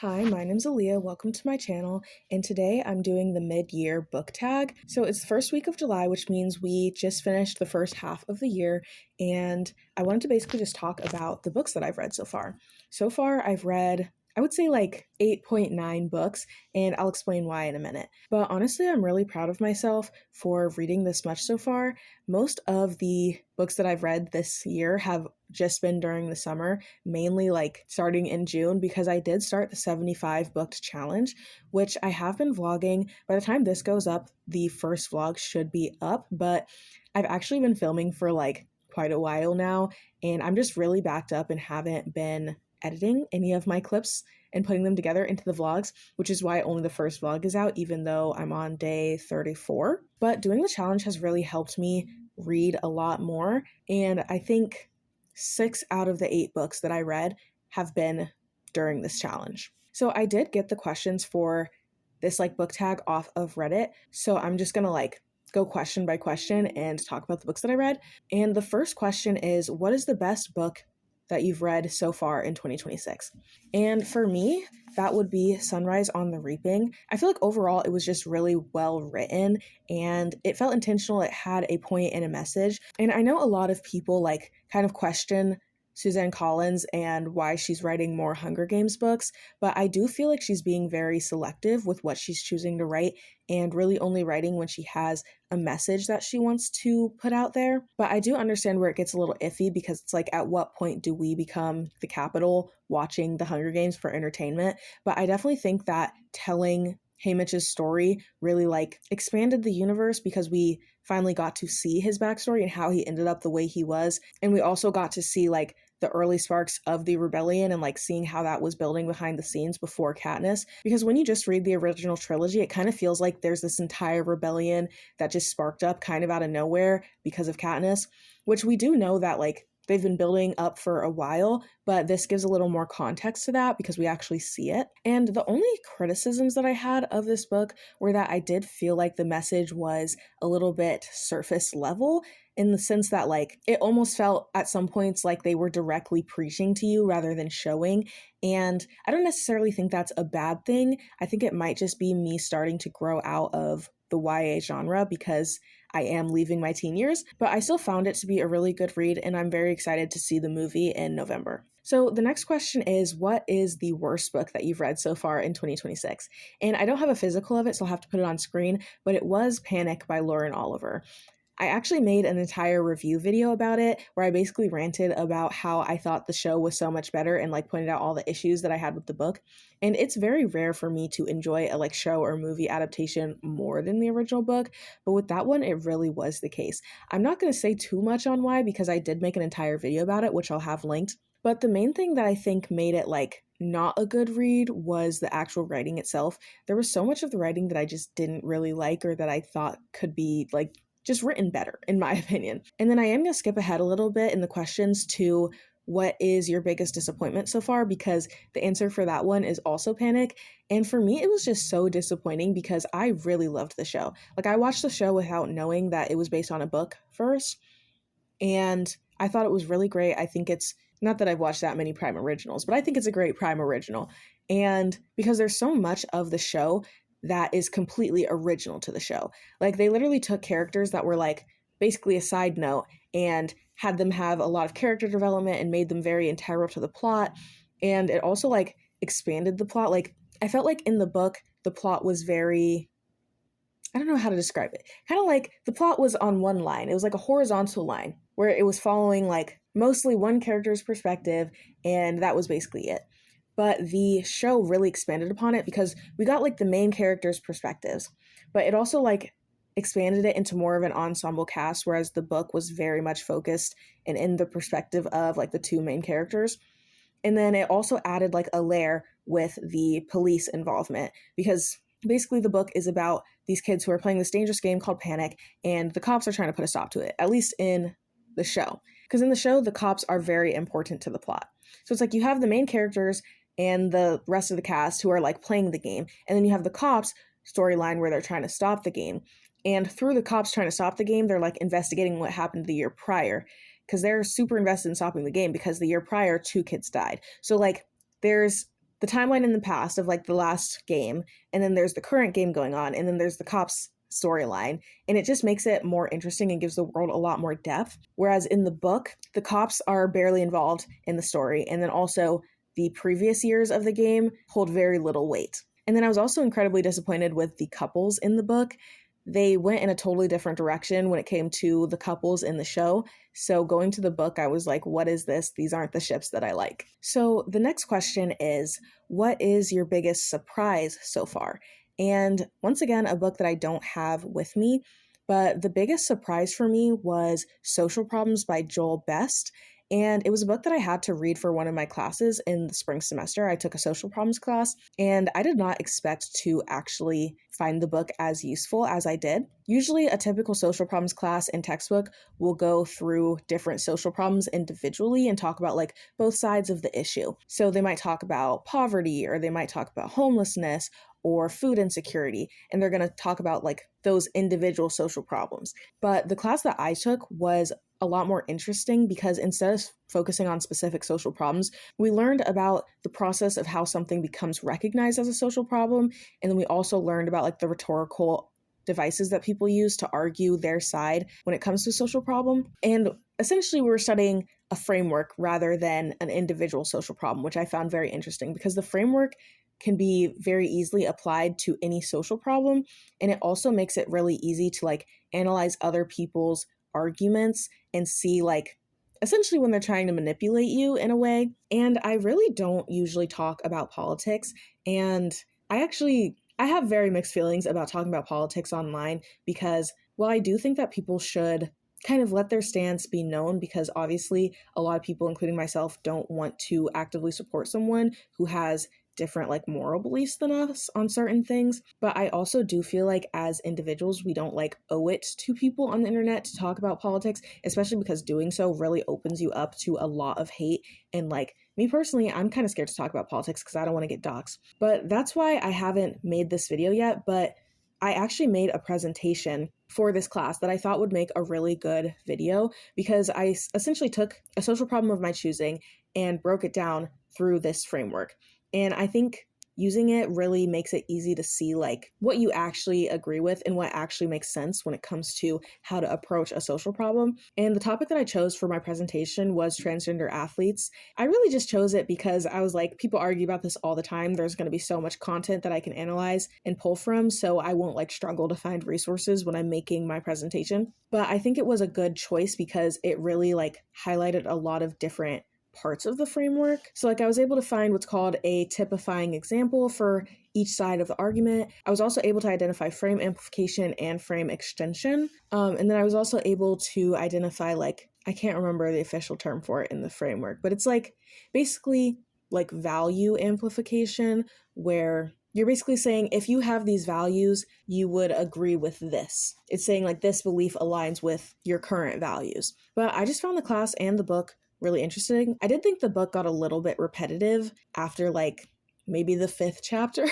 Hi, my name's Aaliyah. Welcome to my channel, and today I'm doing the mid-year book tag. So it's the first week of July, which means we just finished the first half of the year, and I wanted to basically just talk about the books that I've read so far. So far, I've read, I would say like 8.9 books, and I'll explain why in a minute. But honestly, I'm really proud of myself for reading this much so far. Most of the books that I've read this year have just been during the summer, mainly like starting in June, because I did start the 75 booked challenge, which I have been vlogging. By the time this goes up, the first vlog should be up, but I've actually been filming for like quite a while now, and I'm just really backed up and haven't been editing any of my clips and putting them together into the vlogs, which is why only the first vlog is out, even though I'm on day 34. But doing the challenge has really helped me read a lot more, and I think 6 out of the 8 books that I read have been during this challenge. So I did get the questions for this like book tag off of Reddit, so I'm just gonna like go question by question and talk about the books that I read. And the first question is, what is the best book that you've read so far in 2026? And for me, that would be Sunrise on the Reaping. I feel like overall it was just really well written and it felt intentional. It had a point and a message. And I know a lot of people like kind of question Suzanne Collins and why she's writing more Hunger Games books, but I do feel like she's being very selective with what she's choosing to write and really only writing when she has a message that she wants to put out there. But I do understand where it gets a little iffy, because it's like, at what point do we become the capital watching the Hunger Games for entertainment? But I definitely think that telling Haymitch's story really like expanded the universe, because we finally got to see his backstory and how he ended up the way he was. And we also got to see like the early sparks of the rebellion and like seeing how that was building behind the scenes before Katniss. Because when you just read the original trilogy, it kind of feels like there's this entire rebellion that just sparked up kind of out of nowhere because of Katniss, which we do know that like they've been building up for a while, but this gives a little more context to that because we actually see it. And the only criticisms that I had of this book were that I did feel like the message was a little bit surface level, in the sense that like it almost felt at some points like they were directly preaching to you rather than showing. And I don't necessarily think that's a bad thing. I think it might just be me starting to grow out of the YA genre because I am leaving my teen years, but I still found it to be a really good read, and I'm very excited to see the movie in November. So the next question is, what is the worst book that you've read so far in 2026? And I don't have a physical of it, so I'll have to put it on screen, but it was Panic by Lauren Oliver. I actually made an entire review video about it where I basically ranted about how I thought the show was so much better and like pointed out all the issues that I had with the book. And it's very rare for me to enjoy a like show or movie adaptation more than the original book, but with that one, it really was the case. I'm not going to say too much on why, because I did make an entire video about it, which I'll have linked. But the main thing that I think made it like not a good read was the actual writing itself. There was so much of the writing that I just didn't really like, or that I thought could be like just written better, in my opinion. And then I am going to skip ahead a little bit in the questions to what is your biggest disappointment so far, because the answer for that one is also Panic. And for me, it was just so disappointing because I really loved the show. Like, I watched the show without knowing that it was based on a book first, and I thought it was really great. I think it's, not that I've watched that many Prime Originals, but I think it's a great Prime Original. And because there's so much of the show that is completely original to the show. Like, they literally took characters that were like basically a side note and had them have a lot of character development and made them very integral to the plot. And it also like expanded the plot. Like, I felt like in the book, the plot was very, I don't know how to describe it. Kind of like the plot was on one line. It was like a horizontal line where it was following like mostly one character's perspective, and that was basically it. But the show really expanded upon it because we got like the main characters' perspectives, but it also like expanded it into more of an ensemble cast, whereas the book was very much focused and in the perspective of like the two main characters. And then it also added like a layer with the police involvement, because basically the book is about these kids who are playing this dangerous game called Panic, and the cops are trying to put a stop to it, at least in the show. Because in the show, the cops are very important to the plot. So it's like you have the main characters and the rest of the cast who are like playing the game. And then you have the cops storyline where they're trying to stop the game. And through the cops trying to stop the game, they're like investigating what happened the year prior, because they're super invested in stopping the game because the year prior, 2 kids died. So like there's the timeline in the past of like the last game, and then there's the current game going on, and then there's the cops storyline, and it just makes it more interesting and gives the world a lot more depth. Whereas in the book, the cops are barely involved in the story, and then also the previous years of the game hold very little weight. And then I was also incredibly disappointed with the couples in the book. They went in a totally different direction when it came to the couples in the show. So going to the book, I was like, what is this? These aren't the ships that I like. So the next question is, what is your biggest surprise so far? And once again, a book that I don't have with me, but the biggest surprise for me was Social Problems by Joel Best. And it was a book that I had to read for one of my classes in the spring semester. I took a social problems class, and I did not expect to actually find the book as useful as I did. Usually a typical social problems class in textbook will go through different social problems individually and talk about like both sides of the issue. So they might talk about poverty, or they might talk about homelessness or food insecurity, and they're going to talk about like those individual social problems. But the class that I took was a lot more interesting because instead of focusing on specific social problems, we learned about the process of how something becomes recognized as a social problem. And then we also learned about like the rhetorical devices that people use to argue their side when it comes to a social problem. And essentially we were studying a framework rather than an individual social problem, which I found very interesting because the framework can be very easily applied to any social problem. And it also makes it really easy to like analyze other people's arguments and see like essentially when they're trying to manipulate you in a way. And I really don't usually talk about politics. And I have very mixed feelings about talking about politics online because while I do think that people should kind of let their stance be known, because obviously a lot of people, including myself, don't want to actively support someone who has different like moral beliefs than us on certain things. But I also do feel like as individuals, we don't like owe it to people on the internet to talk about politics, especially because doing so really opens you up to a lot of hate. And like me personally, I'm kind of scared to talk about politics because I don't want to get doxxed. But that's why I haven't made this video yet. But I actually made a presentation for this class that I thought would make a really good video because I essentially took a social problem of my choosing and broke it down through this framework. And I think using it really makes it easy to see like what you actually agree with and what actually makes sense when it comes to how to approach a social problem. And the topic that I chose for my presentation was transgender athletes. I really just chose it because I was like, people argue about this all the time. There's going to be so much content that I can analyze and pull from, so I won't like struggle to find resources when I'm making my presentation. But I think it was a good choice because it really like highlighted a lot of different parts of the framework. So like I was able to find what's called a typifying example for each side of the argument. I was also able to identify frame amplification and frame extension. And then I was also able to identify like, I can't remember the official term for it in the framework, but it's like basically like value amplification, where you're basically saying if you have these values, you would agree with this. It's saying like this belief aligns with your current values. But I just found the class and the book really interesting. I did think the book got a little bit repetitive after like maybe the 5th chapter,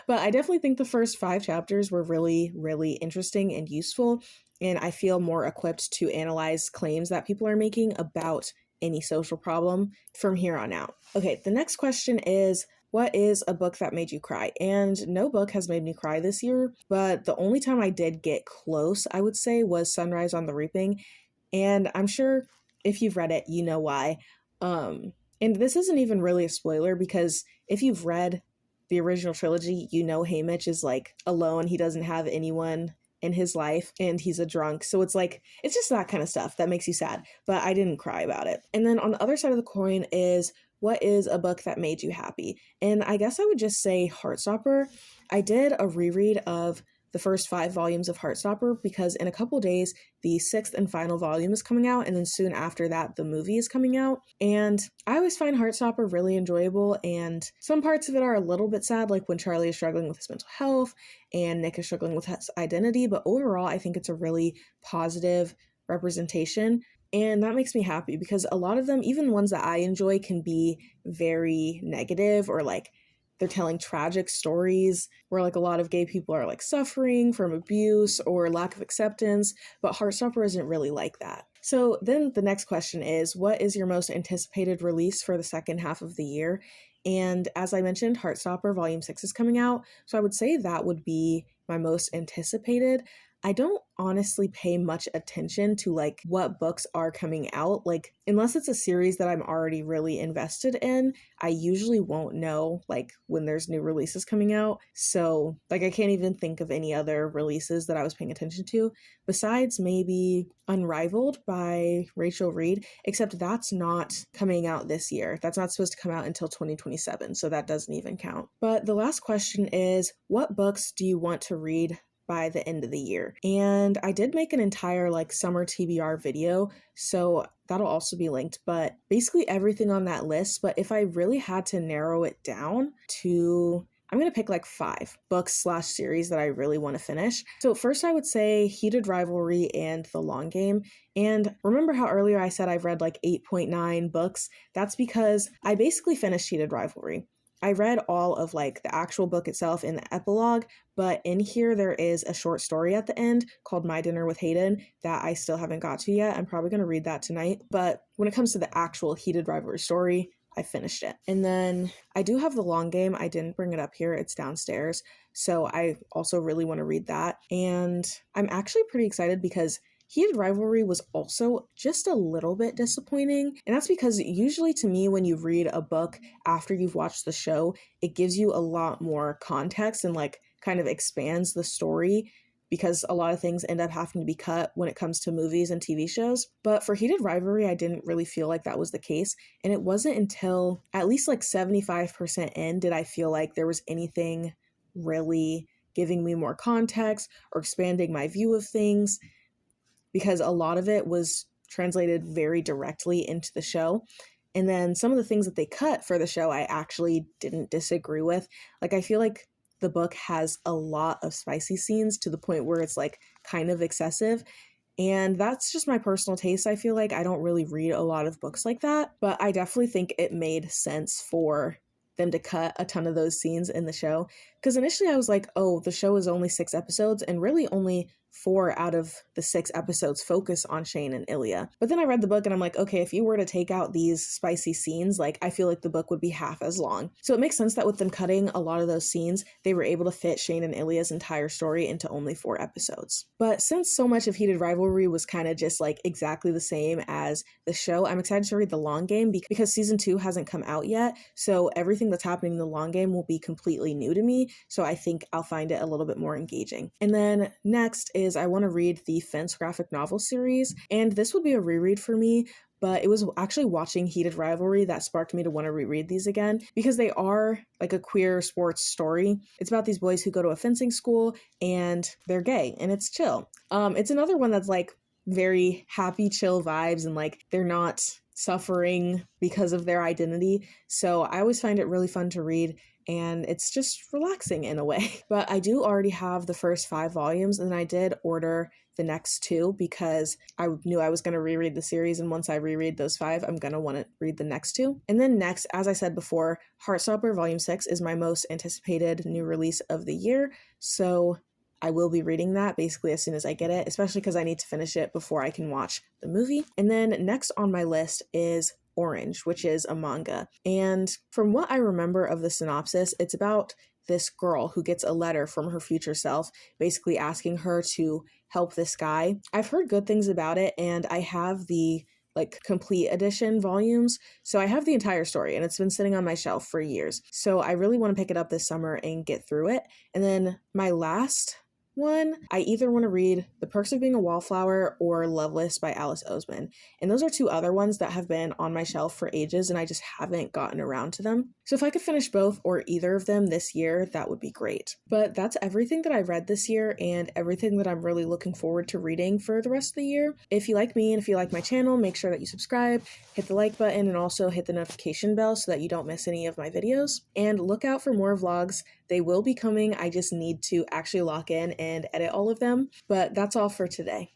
but I definitely think the first 5 chapters were really, really interesting and useful. And I feel more equipped to analyze claims that people are making about any social problem from here on out. Okay, the next question is, what is a book that made you cry? And no book has made me cry this year, but the only time I did get close, I would say, was Sunrise on the Reaping. And I'm sure if you've read it, you know why. And this isn't even really a spoiler because if you've read the original trilogy, you know Haymitch is like alone. He doesn't have anyone in his life and he's a drunk. So it's like, it's just that kind of stuff that makes you sad, but I didn't cry about it. And then on the other side of the coin is, what is a book that made you happy? And I guess I would just say Heartstopper. I did a reread of the first 5 volumes of Heartstopper because in a couple days, the 6th and final volume is coming out, and then soon after that, the movie is coming out. And I always find Heartstopper really enjoyable, and some parts of it are a little bit sad, like when Charlie is struggling with his mental health and Nick is struggling with his identity, but overall, I think it's a really positive representation. And that makes me happy because a lot of them, even ones that I enjoy, can be very negative or like they're telling tragic stories where like a lot of gay people are like suffering from abuse or lack of acceptance, but Heartstopper isn't really like that. So then the next question is, what is your most anticipated release for the second half of the year? And as I mentioned, Heartstopper Volume 6 is coming out, so I would say that would be my most anticipated. I don't honestly pay much attention to like what books are coming out. Like, unless it's a series that I'm already really invested in, I usually won't know like when there's new releases coming out. So like I can't even think of any other releases that I was paying attention to besides maybe Unrivaled by Rachel Reed, except that's not coming out this year. That's not supposed to come out until 2027, so that doesn't even count. But the last question is, what books do you want to read by the end of the year? And I did make an entire like summer TBR video, so that'll also be linked, but basically everything on that list. But if I really had to narrow it down to, I'm going to pick like 5 books/series that I really want to finish. So first I would say Heated Rivalry and The Long Game. And remember how earlier I said I've read like 8.9 books? That's because I basically finished Heated Rivalry. I read all of like the actual book itself in the epilogue, but in here there is a short story at the end called My Dinner with Hayden that I still haven't got to yet. I'm probably going to read that tonight. But when it comes to the actual Heated Rivalry story, I finished it. And then I do have The Long Game. I didn't bring it up here. It's downstairs. So I also really want to read that. And I'm actually pretty excited because Heated Rivalry was also just a little bit disappointing, and that's because usually to me when you read a book after you've watched the show, it gives you a lot more context and like kind of expands the story because a lot of things end up having to be cut when it comes to movies and TV shows. But for Heated Rivalry, I didn't really feel like that was the case, and it wasn't until at least like 75% in did I feel like there was anything really giving me more context or expanding my view of things, because a lot of it was translated very directly into the show. And then some of the things that they cut for the show, I actually didn't disagree with. Like, I feel like the book has a lot of spicy scenes to the point where it's like kind of excessive. And that's just my personal taste. I feel like I don't really read a lot of books like that, but I definitely think it made sense for them to cut a ton of those scenes in the show. Because initially I was like, oh, the show is only 6 episodes, and really only 4 out of the 6 episodes focus on Shane and Ilya. But then I read the book and I'm like, okay, if you were to take out these spicy scenes, like I feel like the book would be half as long. So it makes sense that with them cutting a lot of those scenes, they were able to fit Shane and Ilya's entire story into only 4 episodes. But since so much of Heated Rivalry was kind of just like exactly the same as the show, I'm excited to read The Long Game because season 2 hasn't come out yet. So everything that's happening in The Long Game will be completely new to me. So I think I'll find it a little bit more engaging. And then next is I want to read the Fence graphic novel series, and this would be a reread for me, but it was actually watching Heated Rivalry that sparked me to want to reread these again because they are like a queer sports story. It's about these boys who go to a fencing school and they're gay, and it's chill. It's another one that's like very happy, chill vibes, and like they're not suffering because of their identity. So I always find it really fun to read, and it's just relaxing in a way. But I do already have the first 5 volumes, and I did order the next 2 because I knew I was going to reread the series, and once I reread those 5, I'm going to want to read the next 2. And then next, as I said before, Heartstopper Volume 6 is my most anticipated new release of the year, so I will be reading that basically as soon as I get it, especially because I need to finish it before I can watch the movie. And then next on my list is Orange, which is a manga. And from what I remember of the synopsis, it's about this girl who gets a letter from her future self, basically asking her to help this guy. I've heard good things about it, and I have the like complete edition volumes. So I have the entire story, and it's been sitting on my shelf for years. So I really want to pick it up this summer and get through it. And then my last one, I either want to read The Perks of Being a Wallflower or Loveless by Alice Oseman. And those are 2 other ones that have been on my shelf for ages, and I just haven't gotten around to them. So if I could finish both or either of them this year, that would be great. But that's everything that I read this year and everything that I'm really looking forward to reading for the rest of the year. If you like me and if you like my channel, make sure that you subscribe, hit the like button, and also hit the notification bell so that you don't miss any of my videos. And look out for more vlogs. They will be coming. I just need to actually lock in and edit all of them. But that's all for today.